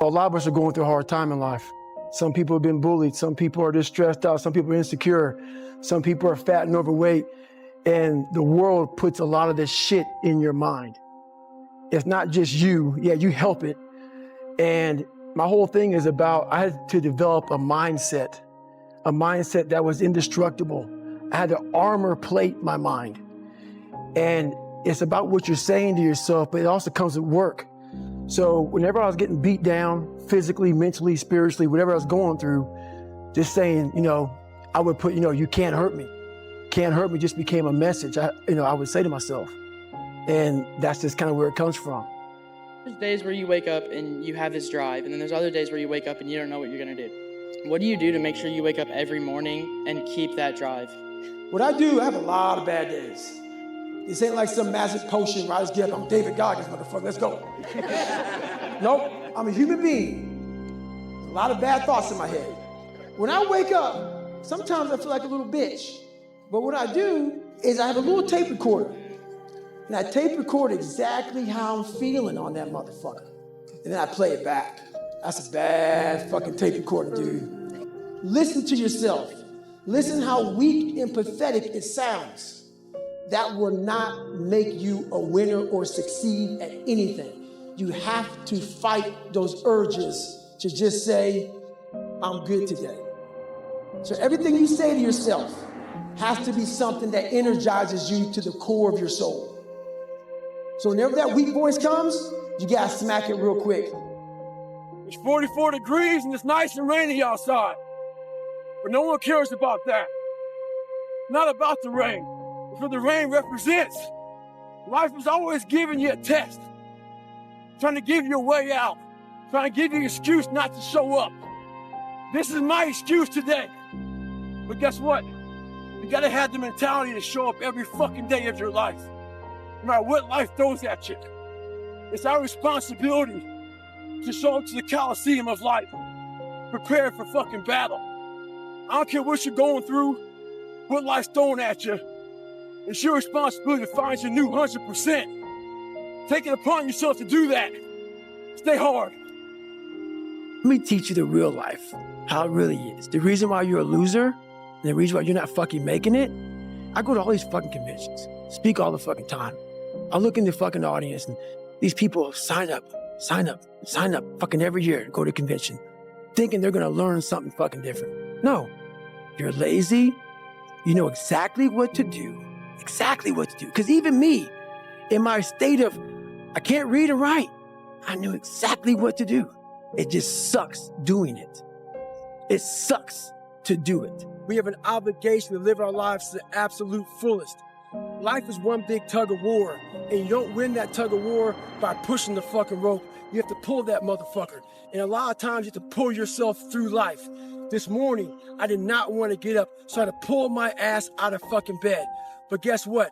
A lot of us are going through a hard time in life. Some people have been bullied. Some people are just stressed out. Some people are insecure. Some people are fat and overweight. And the world puts a lot of this shit in your mind. It's not just you. Yeah, you help it. And my whole thing is about, I had to develop a mindset that was indestructible. I had to armor plate my mind. And it's about what you're saying to yourself, but it also comes with work. So whenever I was getting beat down, physically, mentally, spiritually, whatever I was going through, just saying, I would put, you can't hurt me. Can't hurt me just became a message, I would say to myself. And that's just kind of where it comes from. There's days where you wake up and you have this drive, and then there's other days where you wake up and you don't know what you're gonna do. What do you do to make sure you wake up every morning and keep that drive? What I do, I have a lot of bad days. This ain't like some magic potion where I just get up, I'm David Goggins, motherfucker, let's go. Nope, I'm a human being. A lot of bad thoughts in my head. When I wake up, sometimes I feel like a little bitch. But what I do is I have a little tape recorder. And I tape record exactly how I'm feeling on that motherfucker. And then I play it back. That's a bad fucking tape recorder, dude. Listen to yourself. Listen how weak and pathetic it sounds. That will not make you a winner or succeed at anything. You have to fight those urges to just say, I'm good today. So everything you say to yourself has to be something that energizes you to the core of your soul. So whenever that weak voice comes, you gotta smack it real quick. It's 44 degrees and it's nice and rainy outside. But no one cares about that. Not about the rain. It's what the rain represents. Life is always giving you a test. Trying to give you a way out. Trying to give you an excuse not to show up. This is my excuse today. But guess what? You gotta have the mentality to show up every fucking day of your life. No matter what life throws at you. It's our responsibility to show up to the Coliseum of life. Prepared for fucking battle. I don't care what you're going through, what life's throwing at you. It's your responsibility to find your new 100%. Take it upon yourself to do that. Stay hard. Let me teach you the real life, how it really is. The reason why you're a loser, and the reason why you're not fucking making it, I go to all these fucking conventions, speak all the fucking time. I look in the fucking audience and these people sign up fucking every year to go to a convention, thinking they're gonna learn something fucking different. No, you're lazy, you know exactly what to do. Because even me, in my state of, I can't read and write, I knew exactly what to do. It just sucks doing it. It sucks to do it. We have an obligation to live our lives to the absolute fullest. Life is one big tug of war, and you don't win that tug of war by pushing the fucking rope. You have to pull that motherfucker. And a lot of times you have to pull yourself through life. This morning, I did not want to get up, so I had to pull my ass out of fucking bed. But guess what?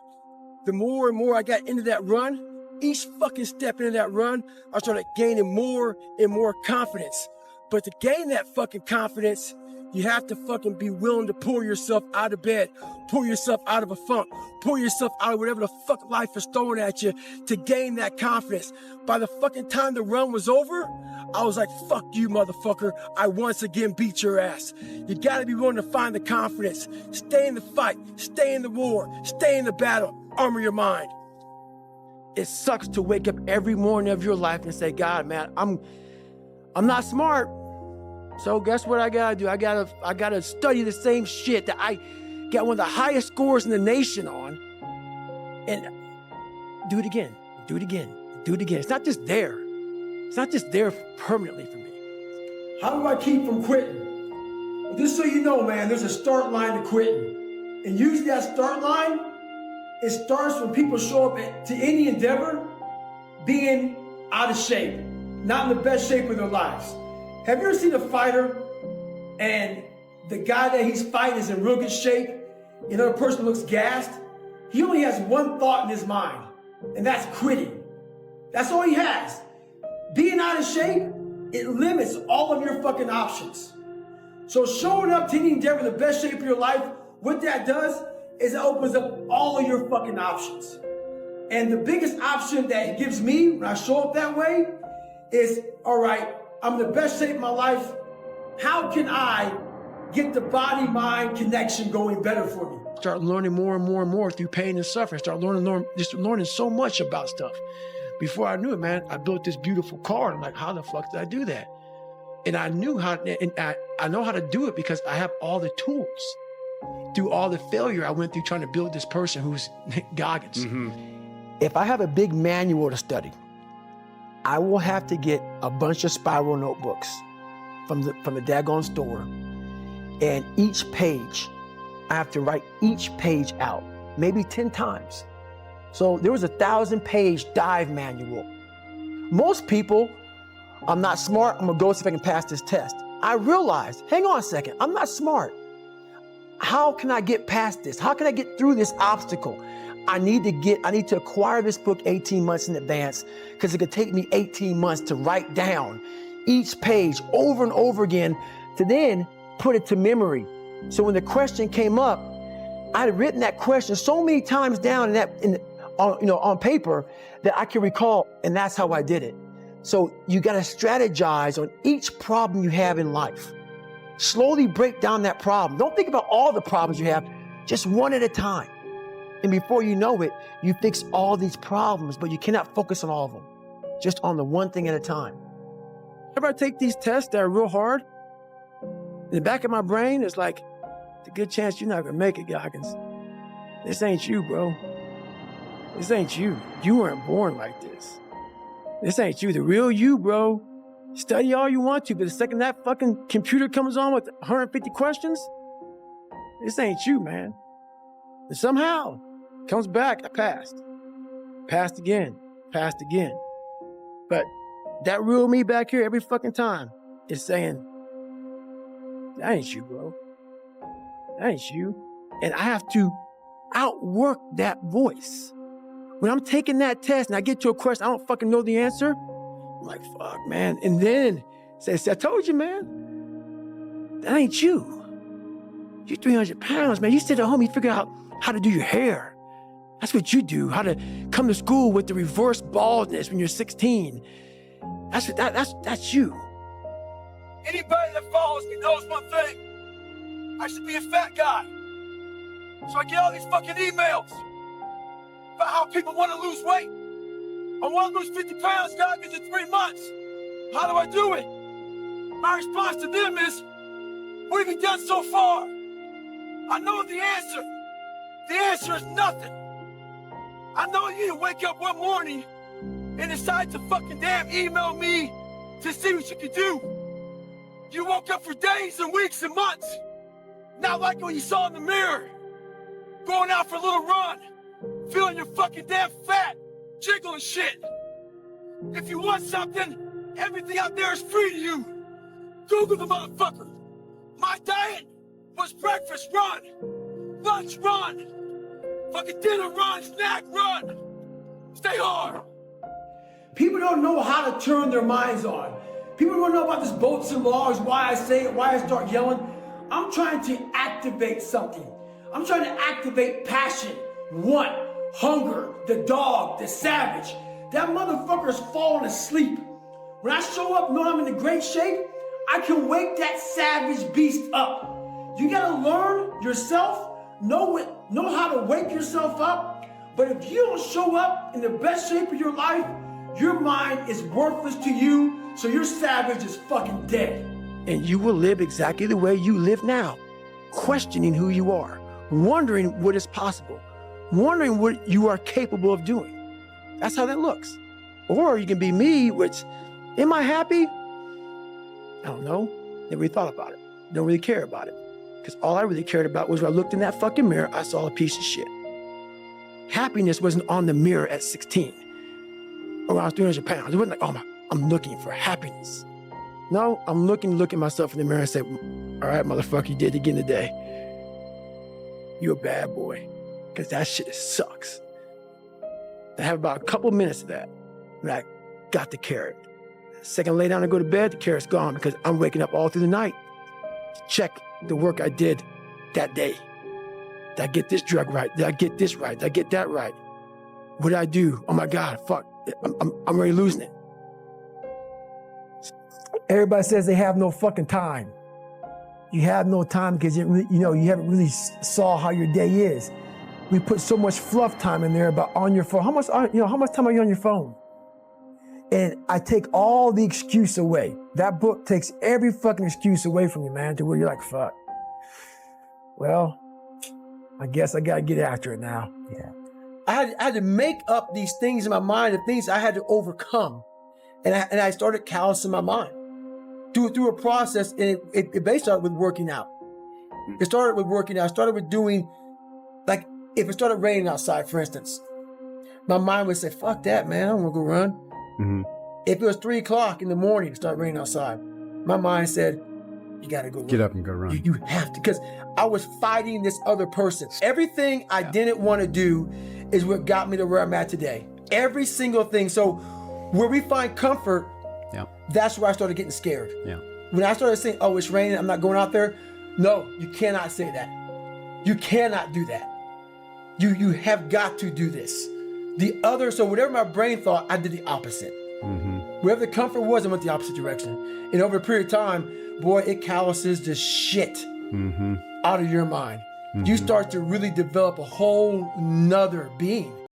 The more and more I got into that run, each fucking step into that run, I started gaining more and more confidence. But to gain that fucking confidence, you have to fucking be willing to pull yourself out of bed, pull yourself out of a funk, pull yourself out of whatever the fuck life is throwing at you to gain that confidence. By the fucking time the run was over, I was like, fuck you, motherfucker. I once again beat your ass. You gotta be willing to find the confidence. Stay in the fight, stay in the war, stay in the battle, armor your mind. It sucks to wake up every morning of your life and say, God, man, I'm not smart. So guess what I gotta do? I gotta study the same shit that I got one of the highest scores in the nation on, and do it again. It's not just there. It's not just there permanently for me. How do I keep from quitting? Just so you know, man, there's a start line to quitting. And usually that start line, it starts when people show up to any endeavor being out of shape, not in the best shape of their lives. Have you ever seen a fighter and the guy that he's fighting is in real good shape, and the other person looks gassed? He only has one thought in his mind, and that's quitting. That's all he has. Being out of shape, it limits all of your fucking options. So showing up to any endeavor in the best shape of your life, what that does is it opens up all of your fucking options. And the biggest option that it gives me when I show up that way is, all right, I'm in the best shape of my life. How can I get the body-mind connection going better for me? Start learning more and more and more through pain and suffering. Start learning so much about stuff. Before I knew it, man, I built this beautiful car. I'm like, how the fuck did I do that? And I knew how, and I know how to do it because I have all the tools. Through all the failure I went through trying to build this person who's Goggins. If I have a big manual to study, I will have to get a bunch of spiral notebooks from the daggone store. And each page, I have to write each page out, maybe 10 times. So there was a 1,000-page dive manual. Most people, I'm not smart, I'm gonna go see if I can pass this test. I realized, hang on a second, I'm not smart. How can I get past this? How can I get through this obstacle? I need to acquire this book 18 months in advance because it could take me 18 months to write down each page over and over again to then put it to memory. So when the question came up, I had written that question so many times down on paper that I can recall, and that's how I did it. So you got to strategize on each problem you have in life. Slowly break down that problem. Don't think about all the problems you have, just one at a time. And before you know it, you fix all these problems, but you cannot focus on all of them. Just on the one thing at a time. Whenever I take these tests that are real hard, in the back of my brain, it's like, it's a good chance you're not gonna make it, Goggins. This ain't you, bro. This ain't you. You weren't born like this. This ain't you, the real you, bro. Study all you want to, but the second that fucking computer comes on with 150 questions, this ain't you, man. And somehow, comes back, I passed. Passed again, passed again. But that real me back here every fucking time is saying, that ain't you, bro. That ain't you. And I have to outwork that voice. When I'm taking that test and I get to a question, I don't fucking know the answer, I'm like, fuck, man. And then say, I told you, man, that ain't you. You're 300 pounds, man. You sit at home, you figure out how to do your hair. That's what you do. How to come to school with the reverse baldness when you're 16. That's you. Anybody that follows me knows one thing. I should be a fat guy. So I get all these fucking emails about how people want to lose weight. I want to lose 50 pounds, Goggins, in 3 months. How do I do it? My response to them is, what have you done so far? I know the answer. The answer is nothing. I know you didn't wake up one morning and decide to fucking damn email me to see what you could do. You woke up for days and weeks and months, not like what you saw in the mirror, going out for a little run, feeling your fucking damn fat, jiggling shit. If you want something, everything out there is free to you. Google the motherfucker. My diet was breakfast run, lunch run, fucking dinner run, snack run. Stay hard. People don't know how to turn their minds on. People don't know about this boats and logs, why I say it, why I start yelling. I'm trying to activate something. I'm trying to activate passion, want, hunger, the dog, the savage. That motherfucker's falling asleep. When I show up knowing I'm in great shape, I can wake that savage beast up. You gotta learn yourself, know how to wake yourself up. But if you don't show up in the best shape of your life, your mind is worthless to you, so your savage is fucking dead. And you will live exactly the way you live now, questioning who you are, wondering what is possible, wondering what you are capable of doing. That's how that looks. Or you can be me, which, am I happy? I don't know. Never really thought about it. Don't really care about it. Because all I really cared about was when I looked in that fucking mirror, I saw a piece of shit. Happiness wasn't on the mirror at 16. Or when I was 300 pounds. It wasn't like, oh, I'm looking for happiness. No, I'm looking at myself in the mirror and say, all right, motherfucker, you did it again today. You're a bad boy. Because that shit sucks. I have about a couple minutes of that. And I got the carrot. The second I lay down and go to bed, the carrot's gone because I'm waking up all through the night to check the work I did that day. Did I get this drug right? Did I get this right? Did I get that right? What did I do? Oh my God, fuck. I'm already losing it. everybody says they have no fucking time. You have no time because you haven't really saw how your day is. We put so much fluff time in there about on your phone. How much time are you on your phone? And I take all the excuse away. That book takes every fucking excuse away from you, man, to where you're like, fuck. Well, I guess I gotta get after it now. Yeah. I had to make up these things in my mind, the things I had to overcome. And I started callousing my mind through a process, and it basically started with working out. It started with working out. I started with doing, like, if it started raining outside, for instance, my mind would say, fuck that, man, I don't want to go run. Mm-hmm. If it was 3 o'clock in the morning, it started raining outside, my mind said, you got to go run. Get up and go run. You have to, because I was fighting this other person. Everything I didn't want to do is what got me to where I'm at today. Every single thing. So where we find comfort, that's where I started getting scared. Yeah. When I started saying, oh, it's raining, I'm not going out there. No, you cannot say that. You cannot do that. You have got to do this. So whatever my brain thought, I did the opposite. Mm-hmm. Wherever the comfort was, I went the opposite direction. And over a period of time, boy, it calluses the shit out of your mind. Mm-hmm. You start to really develop a whole nother being.